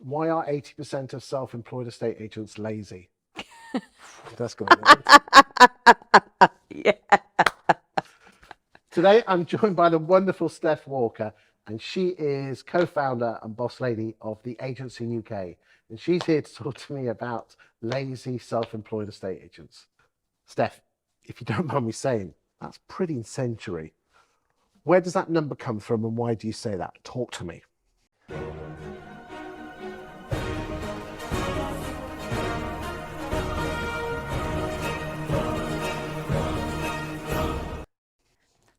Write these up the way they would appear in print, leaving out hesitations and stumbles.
Why are 80% of self-employed estate agents lazy? That's going to Yeah. Today, I'm joined by the wonderful Steph Walker, and she is co-founder and boss lady of the Agency UK. And she's here to talk to me about lazy self-employed estate agents. Steph, if you don't mind me saying, that's pretty incendiary. Where does that number come from and why do you say that? Talk to me.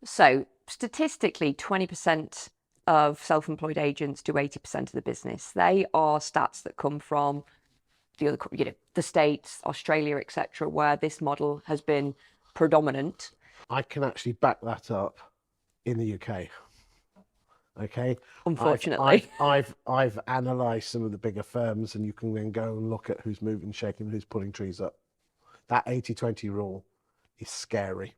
So statistically, 20% of self-employed agents do 80% of the business. They are stats that come from the other, the States, Australia, etc., where this model has been predominant. I can actually back that up in the UK. Okay. Unfortunately. I've analysed some of the bigger firms, and you can then go and look at who's moving, shaking, who's pulling trees up. That 80-20 rule is scary.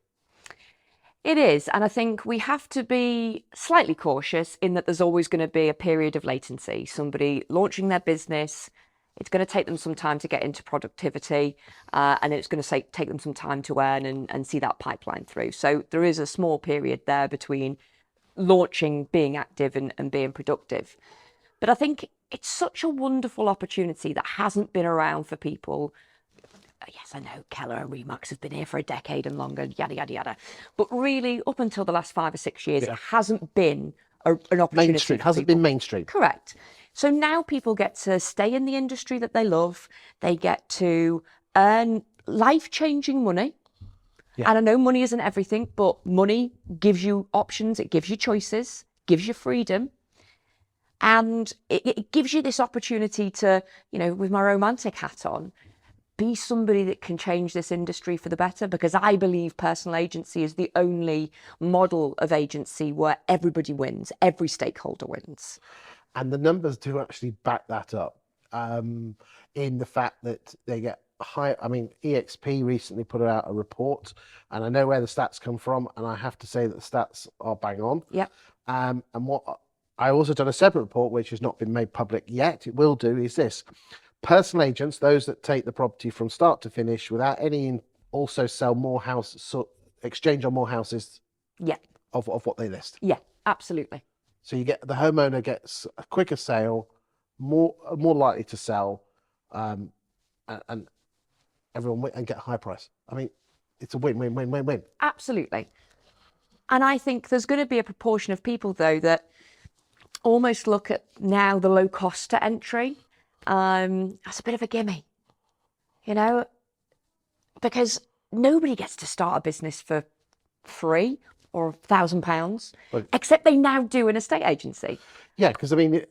It is, and I think we have to be slightly cautious in that there's always going to be a period of latency. Somebody launching their business, it's going to take them some time to get into productivity, and it's going to take them some time to earn and see that pipeline through. So there is a small period there between launching, being active and being productive. But I think it's such a wonderful opportunity that hasn't been around for people. Yes, I know Keller and Remax have been here for a decade and longer, yada, yada, yada. But really, up until the last 5 or 6 years, it hasn't been an opportunity. Mainstream, hasn't been mainstream. Correct. So now people get to stay in the industry that they love. They get to earn life-changing money. Yeah. And I know money isn't everything, but money gives you options. It gives you choices, gives you freedom. And it gives you this opportunity to, with my romantic hat on, be somebody that can change this industry for the better, because I believe personal agency is the only model of agency where everybody wins, every stakeholder wins. And the numbers do actually back that up, in the fact that they get high. I mean, EXP recently put out a report, and I know where the stats come from, and I have to say that the stats are bang on. Yep. And what I also done a separate report, which has not been made public yet, it will do, is this. Personal agents, those that take the property from start to finish without any, also sell more houses, so exchange on more houses. Yeah. Of what they list. Yeah, absolutely. So you get the homeowner gets a quicker sale, more likely to sell, and everyone and get a high price. I mean, it's a win. Absolutely. And I think there's going to be a proportion of people though that almost look at now the low cost to entry. That's a bit of a gimme, because nobody gets to start a business for free or £1,000, except they now do an estate agency. Yeah, because I mean,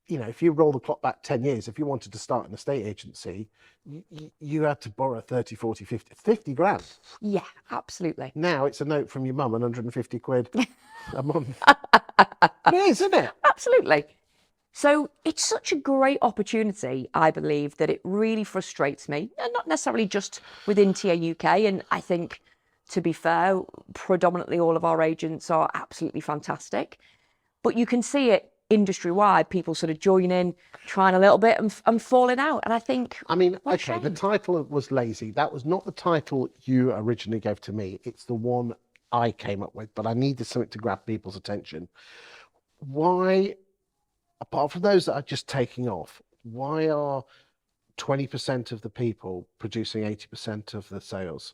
if you roll the clock back 10 years, if you wanted to start an estate agency, you had to borrow 30, 40, 50 grand. Yeah, absolutely. Now it's a note from your mum, 150 quid a month. It is, isn't it? Absolutely. So it's such a great opportunity, I believe, that it really frustrates me, and not necessarily just within TA UK. And I think, to be fair, predominantly all of our agents are absolutely fantastic. But you can see it industry-wide, people sort of joining, trying a little bit and falling out. And I think... okay, the title was lazy. That was not the title you originally gave to me. It's the one I came up with, but I needed something to grab people's attention. Why... Apart from those that are just taking off, why are 20% of the people producing 80% of the sales?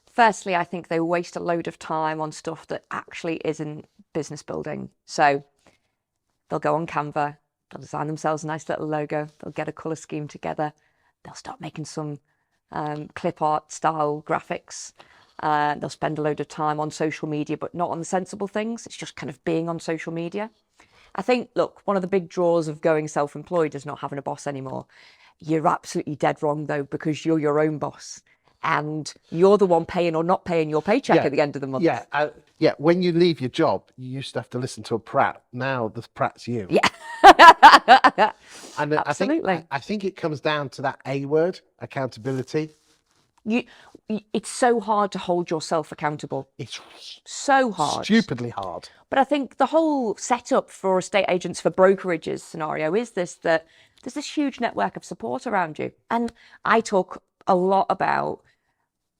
Firstly, I think they waste a load of time on stuff that actually isn't business building. So they'll go on Canva, they'll design themselves a nice little logo, they'll get a colour scheme together, they'll start making some clip art style graphics. They'll spend a load of time on social media, but not on the sensible things. It's just kind of being on social media. I think, look, one of the big draws of going self-employed is not having a boss anymore. You're absolutely dead wrong, though, because you're your own boss and you're the one paying or not paying your paycheck at the end of the month. Yeah. When you leave your job, you used to have to listen to a prat. Now the prat's you. Yeah. And absolutely. I think it comes down to that A word, accountability. You, it's so hard to hold yourself accountable. It's So hard. stupidly hard. But I think the whole setup for estate agents, for brokerages scenario is this, that there's this huge network of support around you. And I talk a lot about,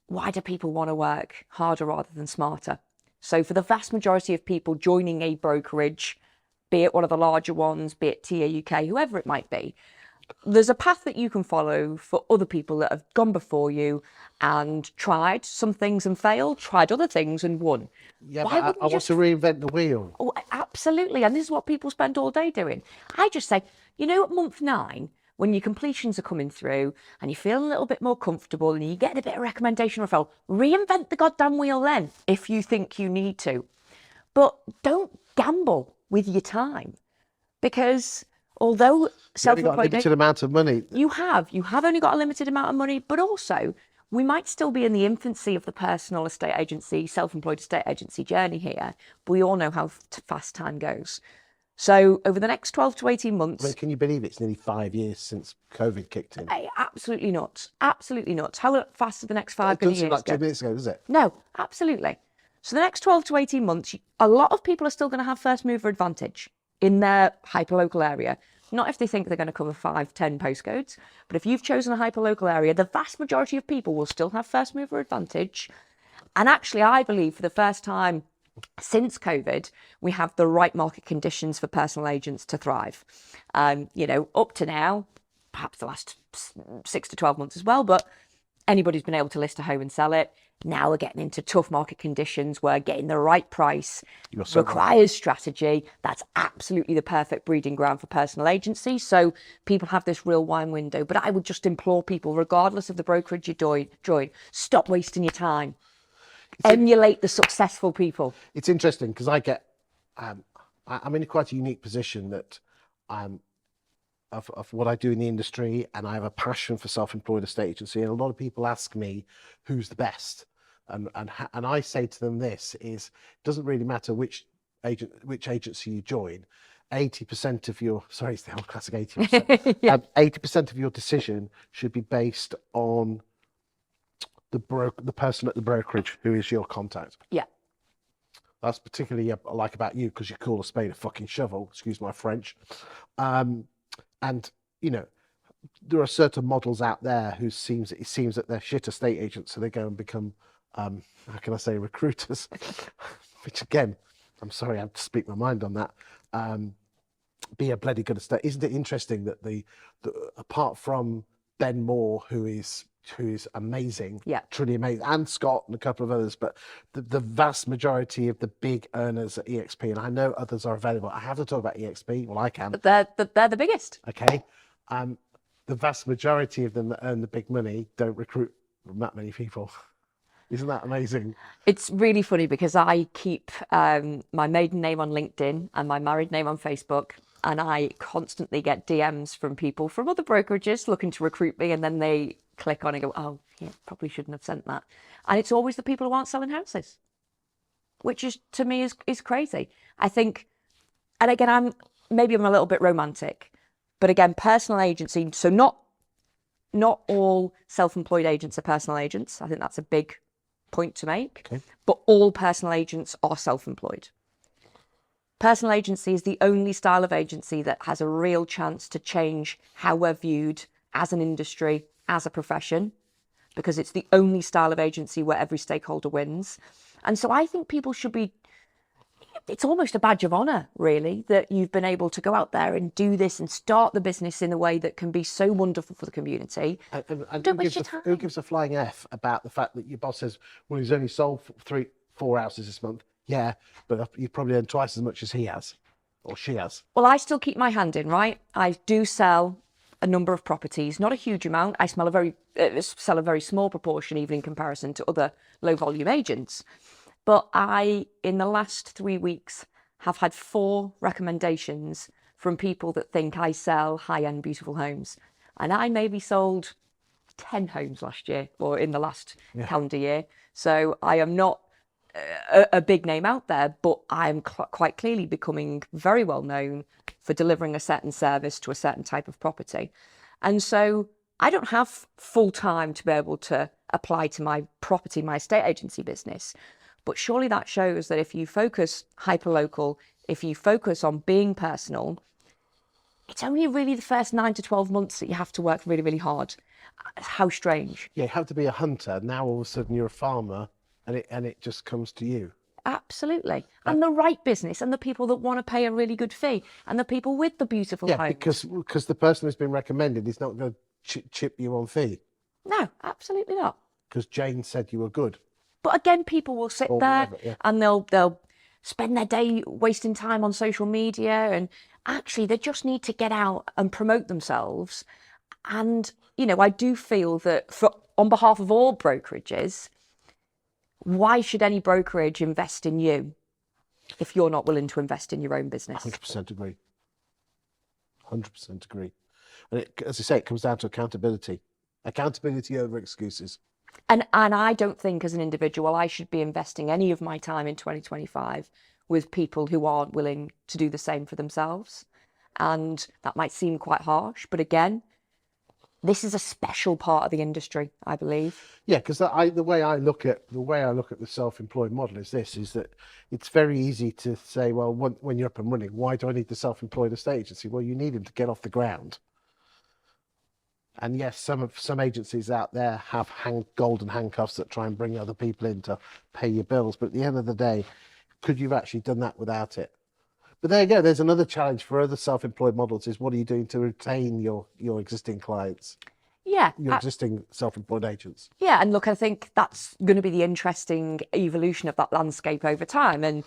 why do people want to work harder rather than smarter? So for the vast majority of people joining a brokerage, be it one of the larger ones, be it TA UK, whoever it might be, there's a path that you can follow for other people that have gone before you and tried some things and failed, tried other things and won. Yeah, Why but wouldn't I you want to reinvent the wheel. Oh, absolutely. And this is what people spend all day doing. I just say, at month 9, when your completions are coming through and you feel a little bit more comfortable and you get a bit of recommendation referral, reinvent the goddamn wheel then, if you think you need to. But don't gamble with your time, because although You've only got a self-employed, limited amount of money. you have only got a limited amount of money, but also we might still be in the infancy of the personal estate agency, self-employed estate agency journey here, but we all know how fast time goes. So over the next 12 to 18 months... I mean, can you believe it's nearly 5 years since COVID kicked in? Absolutely not. Absolutely not. How fast are the next 5 It years doesn't seem like go? 2 minutes ago, does it? No, absolutely. So the next 12 to 18 months, a lot of people are still going to have first mover advantage in their hyperlocal area. Not if they think they're going to cover 5, 10 postcodes, but if you've chosen a hyperlocal area, the vast majority of people will still have first mover advantage. And actually, I believe for the first time since COVID, we have the right market conditions for personal agents to thrive. Up to now, perhaps the last 6 to 12 months as well, but anybody's been able to list a home and sell it. Now we're getting into tough market conditions where getting the right price requires strategy. That's absolutely the perfect breeding ground for personal agency. So people have this real wine window. But I would just implore people, regardless of the brokerage you join, stop wasting your time. Emulate the successful people. It's interesting because I get, I'm in quite a unique position that of what I do in the industry, and I have a passion for self-employed estate agency. And a lot of people ask me, who's the best? And I say to them, this is, it doesn't really matter which agency you join. 80% of your, sorry, it's the old classic 80%. Yeah. 80% of your decision should be based on the person at the brokerage who is your contact. Yeah. That's particularly like about you, because you call a spade a fucking shovel, excuse my French. And there are certain models out there who it seems that they're shit estate agents, so they go and become how can I say, recruiters. Which again, I'm sorry, I have to speak my mind on that. Be a bloody good estate. Isn't it interesting that the apart from Ben Moore, who is amazing, Yeah, truly amazing, and Scott and a couple of others, but the vast majority of the big earners at EXP, and I know others are available. I have to talk about EXP. Well, I can. they're the biggest. Okay. The vast majority of them that earn the big money don't recruit that many people. Isn't that amazing? It's really funny because I keep my maiden name on LinkedIn and my married name on Facebook, and I constantly get DMs from people from other brokerages looking to recruit me, and then they click on and go, oh, yeah, probably shouldn't have sent that. And it's always the people who aren't selling houses, which is, to me, is crazy. I think, and again, I'm a little bit romantic, but again, personal agency, so not all self-employed agents are personal agents. I think that's a big point to make. Okay. But all personal agents are self-employed. Personal agency is the only style of agency that has a real chance to change how we're viewed as an industry, as a profession, because it's the only style of agency where every stakeholder wins. And so I think people should be, it's almost a badge of honor, really, that you've been able to go out there and do this and start the business in a way that can be so wonderful for the community. And Don't waste your time. Who gives a flying F about the fact that your boss says, well, he's only sold 4 houses this month? Yeah, but you've probably earned twice as much as he has, or she has. Well, I still keep my hand in, right? I do sell a number of properties, not a huge amount. I sell a very small proportion, even in comparison to other low volume agents. But I, in the last 3 weeks, have had 4 recommendations from people that think I sell high-end, beautiful homes. And I maybe sold 10 homes last year, or in the last calendar year. So I am not a big name out there, but I'm quite clearly becoming very well known for delivering a certain service to a certain type of property. And so I don't have full time to be able to apply to my property, my estate agency business. But surely that shows that if you focus hyperlocal, if you focus on being personal, it's only really the first 9 to 12 months that you have to work really, really hard. How strange. Yeah, you have to be a hunter. Now all of a sudden you're a farmer, and it just comes to you. Absolutely. And the right business, and the people that want to pay a really good fee, and the people with the beautiful Yeah, homes. because the person who's been recommended is not going to chip you on fee No, absolutely not. because Jane said you were good. But again, people will sit Or there whatever, yeah. and they'll spend their day wasting time on social media, and actually they just need to get out and promote themselves. And I do feel that on behalf of all brokerages, why should any brokerage invest in you if you're not willing to invest in your own business? 100% agree. 100% agree. And as I say, it comes down to accountability. Accountability over excuses. And I don't think as an individual I should be investing any of my time in 2025 with people who aren't willing to do the same for themselves. And that might seem quite harsh, but again, this is a special part of the industry, I believe. Yeah, because the way I look at the self-employed model is that it's very easy to say, well, when you're up and running, why do I need the self-employed estate agency? Well, you need him to get off the ground. And yes, some agencies out there have golden handcuffs that try and bring other people in to pay your bills. But at the end of the day, could you have actually done that without it? But there you go. There's another challenge for other self-employed models: is what are you doing to retain your existing clients? Yeah. Your existing self-employed agents. Yeah, and look, I think that's going to be the interesting evolution of that landscape over time. And,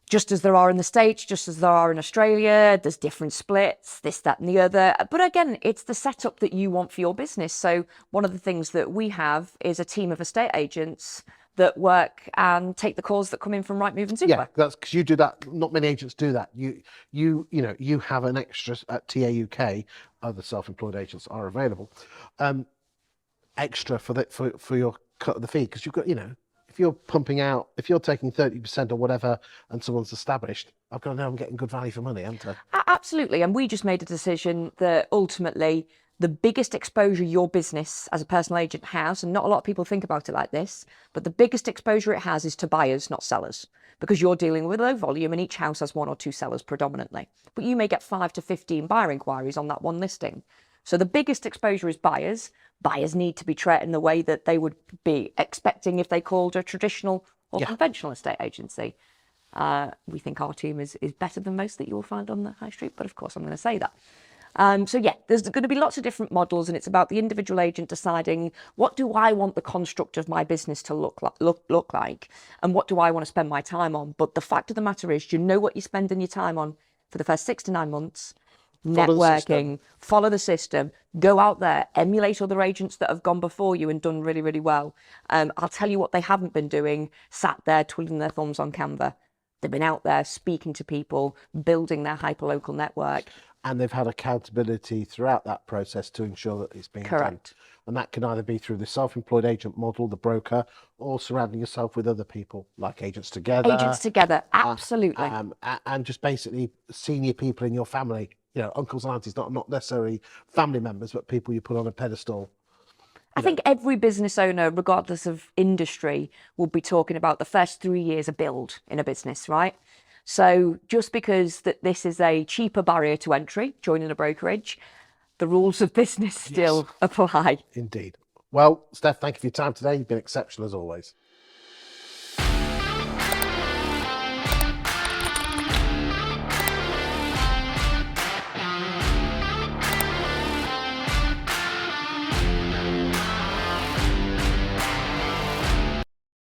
just as there are in the States, just as there are in Australia, there's different splits, this, that, and the other. But again, it's the setup that you want for your business. So one of the things that we have is a team of estate agents that work and take the calls that come in from Rightmove and Super. Yeah, that's because you do that. Not many agents do that. You have an extra at TA UK. Other self-employed agents are available. Extra for your cut of the fee, because you've got if you're pumping out, if you're taking 30% or whatever, and someone's established, I've got to know I'm getting good value for money, haven't I? Absolutely, and we just made a decision that ultimately the biggest exposure your business as a personal agent has, and not a lot of people think about it like this, but the biggest exposure it has is to buyers, not sellers, because you're dealing with low volume and each house has 1 or 2 sellers predominantly. But you may get 5 to 15 buyer inquiries on that one listing. So the biggest exposure is buyers. Buyers need to be treated in the way that they would be expecting if they called a traditional or conventional estate agency. We think our team is better than most that you will find on the high street, but of course I'm going to say that. So yeah, there's going to be lots of different models, and it's about the individual agent deciding, what do I want the construct of my business to look like, and what do I want to spend my time on? But the fact of the matter is, you know what you're spending your time on for the first 6 to 9 months. Networking, follow the system, go out there, emulate other agents that have gone before you and done really, really well. I'll tell you what they haven't been doing: sat there twiddling their thumbs on Canva. They've been out there speaking to people, building their hyperlocal network. And they've had accountability throughout that process to ensure that it's being done. And that can either be through the self-employed agent model, the broker, or surrounding yourself with other people like Agents Together. Agents Together, absolutely. And just basically senior people in your family, uncles and aunties, not necessarily family members, but people you put on a pedestal. I think every business owner, regardless of industry, will be talking about the first 3 years of build in a business, right? So just because that this is a cheaper barrier to entry, joining a brokerage, the rules of business still apply. Indeed. Well, Steph, thank you for your time today. You've been exceptional as always.